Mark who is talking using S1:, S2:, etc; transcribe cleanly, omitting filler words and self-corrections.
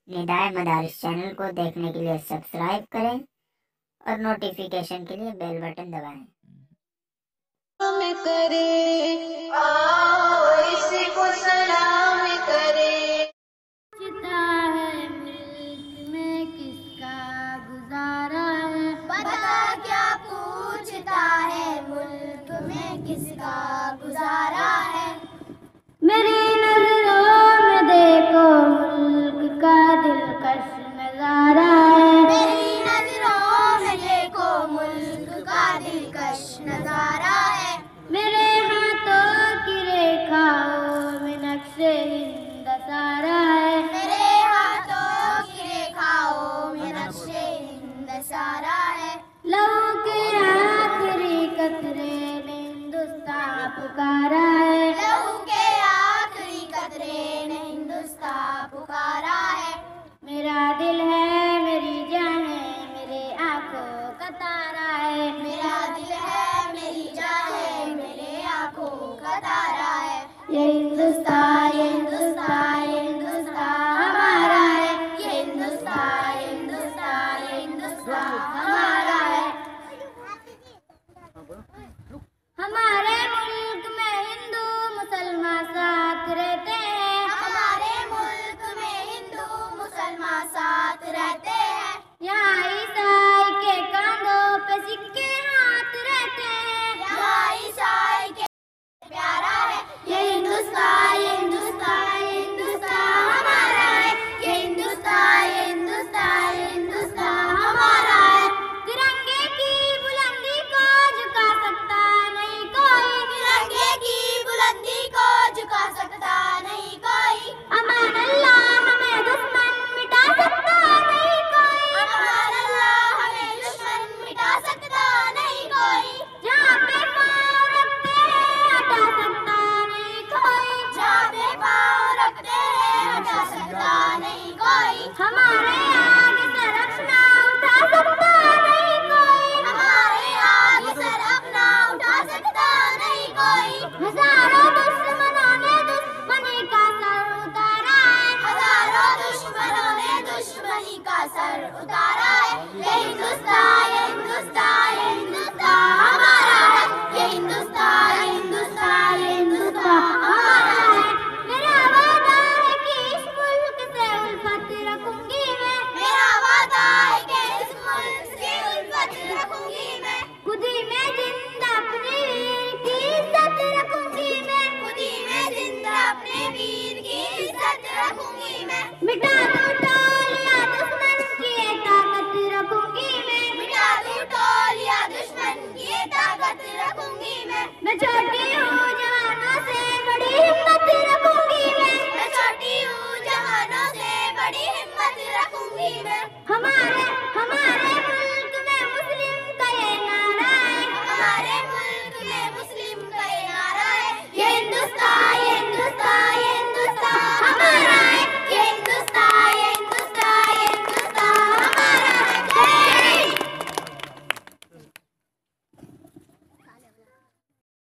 S1: निदाए मदारिस channel को देखने के लिए सब्सक्राइब करें और नोटिफिकेशन के लिए बेल बटन दबाएं।
S2: करे आओ इसी को सलाम करे।
S3: पूछता है मुल्क में किसका गुजारा है,
S4: बता क्या पूछता है मुल्क में किसका गुजारा है।
S3: मेरी नजरों में देखो मुल्क का दिलकश नजारा है,
S4: मेरी नजरों में देखो मुल्क का दिलकश नजारा है।
S3: मेरे हाथों की रेखाओं में नक्शे हिंद सारा है,
S4: मेरे हाथों की रेखाओं में नक्शे हिंद सारा है।
S3: लहू के आखिरी कतरे ने हिंदुस्तान पुकारा है,
S4: लहू के आखिरी कतरे ने हिंदुस्तान पुकारा है।
S3: मेरा दिल है मेरी जान है मेरे आंखों का तारा है,
S4: मेरा दिल है मेरी जान है मेरे आंखों का तारा है।
S3: ये हिंदुस्तान ये हिंदुस्तान ये हिंदुस्तान हमारा है,
S4: ये हिंदुस्तान ये हिंदुस्तान ये हिंदुस्तान हमारा है।
S3: हमारे मुल्क में हिंदू मुसलमान साथ रहते हैं,
S4: हमारे मुल्क में हिंदू मुसलमान साथ रहते हैं।
S3: यहाँ ईसाई के कांधों पे सिक्के हाथ रहते हैं,
S4: यहाँ ईसाई के प्यारा है। ये हिंदुस्तान ये हिंदुस्तान ये हिंदुस्तान हमारा है। ये हिंदुस्तान ये हिंदुस्तान ये हिंदुस्तान हमारा है।
S3: तिरंगे की बुलंदी को झुका सकता नहीं कोई,
S4: तिरंगे की बुलंदी को झुका सकता नहीं कोई।
S3: अमान अल्लाह हमें दुश्मन मिटा सकता नहीं कोई,
S4: अमान अल्लाह हमें दुश्मन मिटा सकता नहीं कोई।
S3: जहाँ पे पाँव रखते हैं हटा सकता नहीं कोई,
S4: जहाँ पे पाँव रखते हैं हटा सकता नहीं कोई।
S3: हमारे आगे सर अपना उठा सकता नहीं कोई,
S4: हमारे आगे सर अपना उठा सकता नहीं कोई।
S3: हजारों दुश्मनों ने दुश्मनी का सर उतारा है,
S4: हजारों दुश्मनों ने दुश्मनी का सर उतारा है। ये हिंदुस्तान ये हिंदुस्तान ये हिंदुस्तान हमारा है। ये हिंदुस्तान ये हिंदुस्तान ये हिंदुस्तान हमारा है।
S3: मेरा वादा है कि इस मुल्क से उल्फत रखूंगी मैं,
S4: मेरा वादा है कि इस मुल्क से उल्फत रखूंगी मैं।
S3: खुद ही में जिंदा अपने वीर की इज्जत रखूंगी मैं,
S4: खुद ही में जिंदा अपने वीर की इज्जत रखूंगी मैं।
S3: मिटा दूं टोलियां दुश्मन की ये ताकत रखूंगी मैं,
S4: मिटा दूं टोलियां दुश्मन की ये ताकत रखूंगी मैं।
S3: मैं छोटी